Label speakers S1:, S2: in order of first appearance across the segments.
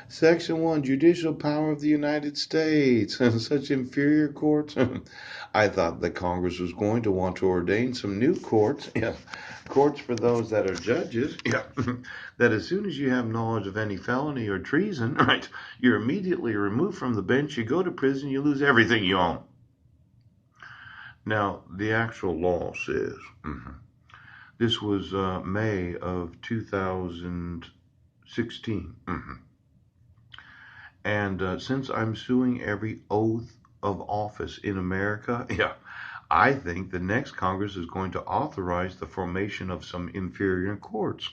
S1: Section 1, Judicial Power of the United States, and such inferior courts. I thought that Congress was going to want to ordain some new courts, yeah, courts for those that are judges, yeah, that as soon as you have knowledge of any felony or treason, right, you're immediately removed from the bench, you go to prison, you lose everything you own. Now, the actual law says, this was May of 2016. And since I'm suing every oath of office in America, yeah, I think the next Congress is going to authorize the formation of some inferior courts.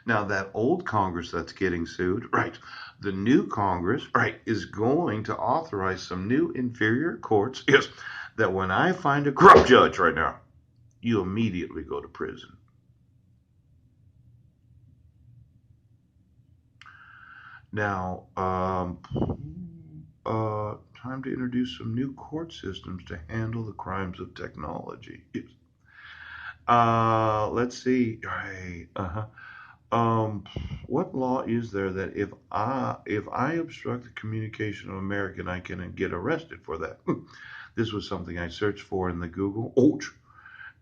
S1: Now, that old Congress that's getting sued, right, the new Congress, right, is going to authorize some new inferior courts, yes, that when I find a corrupt judge right now, you immediately go to prison. Now, time to introduce some new court systems to handle the crimes of technology. Yes. Let's see. Right. What law is there that if I obstruct the communication of American, I can get arrested for that? This was something I searched for in the Google.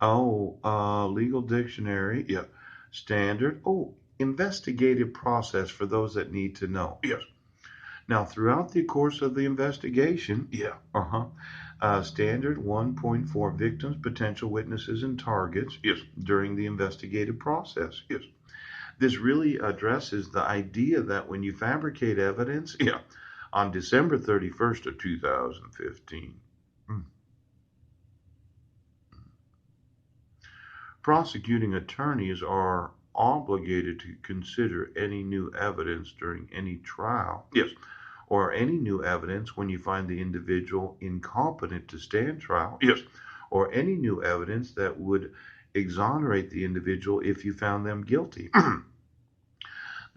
S1: Legal dictionary. Yeah. Standard. Investigative process for those that need to know. Yes. Now, throughout the course of the investigation, yeah, standard 1.4 victims, potential witnesses, and targets, yes, during the investigative process, yes. This really addresses the idea that when you fabricate evidence, yeah, on December 31st of 2015, mm, prosecuting attorneys are obligated to consider any new evidence during any trial, yes, or any new evidence when you find the individual incompetent to stand trial, yes, or any new evidence that would exonerate the individual if you found them guilty.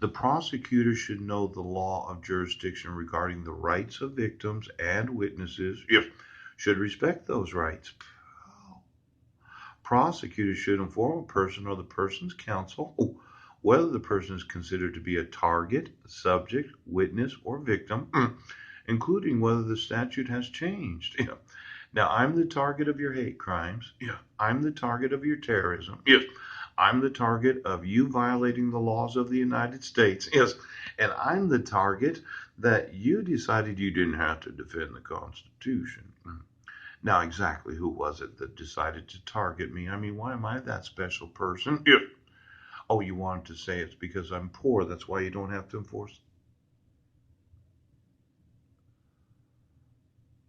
S1: The prosecutor should know the law of jurisdiction regarding the rights of victims and witnesses, yes, should respect those rights. Prosecutors should inform a person or the person's counsel whether the person is considered to be a target, subject, witness, or victim, including whether the statute has changed. Yeah. Now, I'm the target of your hate crimes. Yeah. I'm the target of your terrorism. Yes. I'm the target of you violating the laws of the United States. Yes. And I'm the target that you decided you didn't have to defend the Constitution. Now, exactly who was it that decided to target me? I mean, why am I that special person? Yeah. Oh, you wanted to say it's because I'm poor. That's why you don't have to enforce.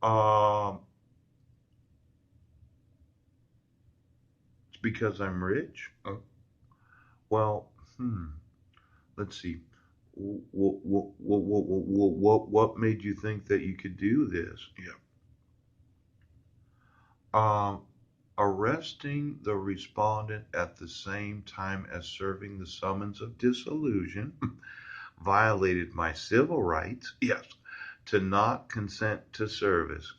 S1: Um, it's because I'm rich. Well, let's see. What made you think that you could do this? Yeah. Um, Arresting the respondent at the same time as serving the summons of dissolution violated my civil rights. Yes. To not consent to service.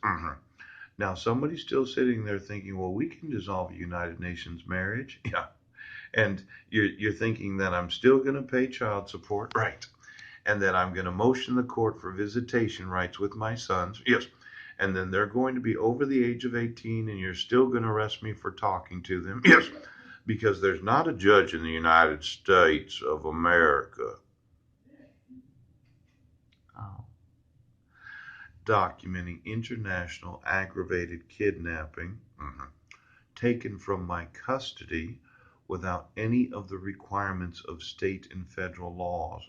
S1: Now, somebody's still sitting there thinking, well, we can dissolve a United Nations marriage. Yeah. And you're thinking that I'm still going to pay child support. Right. And that I'm going to motion the court for visitation rights with my sons. Yes. And then they're going to be over the age of 18, and you're still going to arrest me for talking to them. Yes. Because there's not a judge in the United States of America oh, documenting international aggravated kidnapping taken from my custody without any of the requirements of state and federal laws.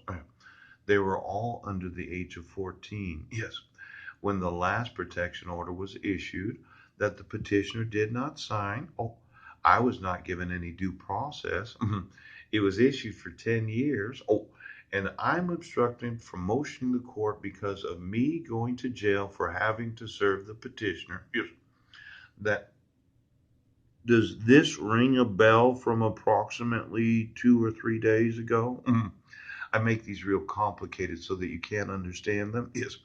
S1: They were all under the age of 14. Yes, when the last protection order was issued that the petitioner did not sign. I was not given any due process. It was issued for 10 years. And I'm obstructing from motioning the court because of me going to jail for having to serve the petitioner. Yes, that does this ring a bell from approximately 2 or 3 days ago? I make these real complicated so that you can't understand them. Yes.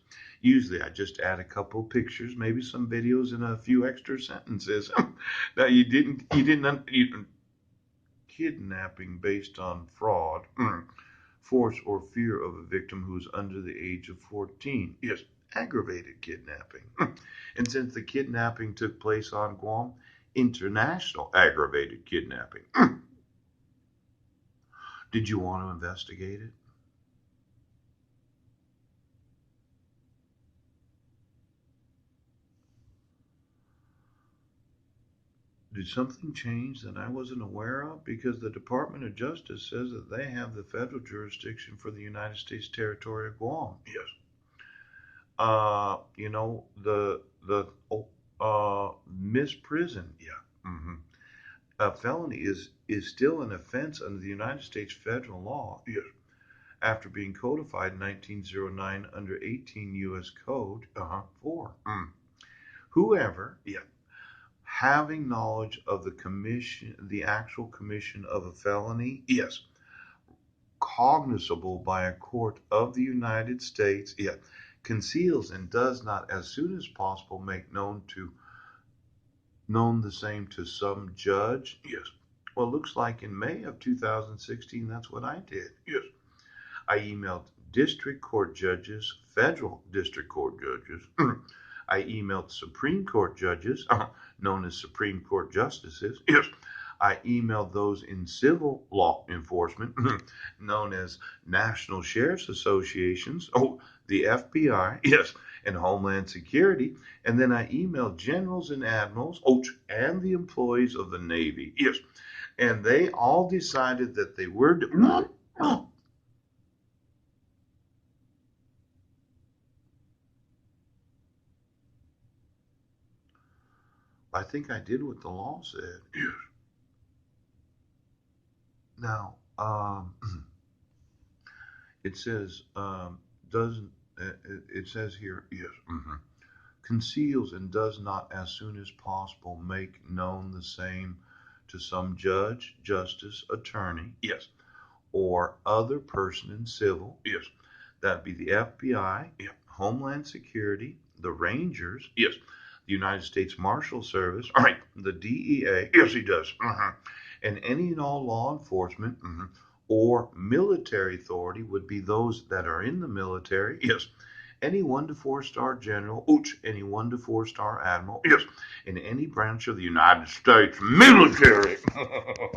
S1: Usually I just add a couple pictures, maybe some videos and a few extra sentences. Now you didn't, kidnapping based on fraud. force or fear of a victim who is under the age of 14. Yes, aggravated kidnapping. And since the kidnapping took place on Guam, international aggravated kidnapping. Did you want to investigate it? Did something change that I wasn't aware of? Because the Department of Justice says that they have the federal jurisdiction for the United States territory of Guam. Yes. The misprison. Yeah. A felony is still an offense under the United States federal law. Yes. After being codified in 1909 under 18 U.S. Code 4. Whoever, yeah, having knowledge of the actual commission of a felony, yes, cognizable by a court of the United States, yeah, conceals and does not, as soon as possible, make known the same to some judge. Yes. Well, it looks like in May of 2016, that's what I did. Yes. I emailed district court judges, federal district court judges. I emailed Supreme Court judges, known as Supreme Court justices. Yes. I emailed those in civil law enforcement, known as National Sheriff's Associations, the FBI, yes, and Homeland Security. And then I emailed generals and admirals, and the employees of the Navy, yes. And they all decided that they were. I think I did what the law said. Yes. Now, it says doesn't. It says here, yes, conceals and does not, as soon as possible, make known the same to some judge, justice, attorney, yes, or other person in civil, yes. That'd be the FBI, yeah, Homeland Security, the Rangers, yes, the United States Marshal Service, all right, the DEA, yes, he does, and any and all law enforcement, or military authority would be those that are in the military, yes, any 1 to 4 star general, any 1 to 4 star admiral, yes, in any branch of the United States military.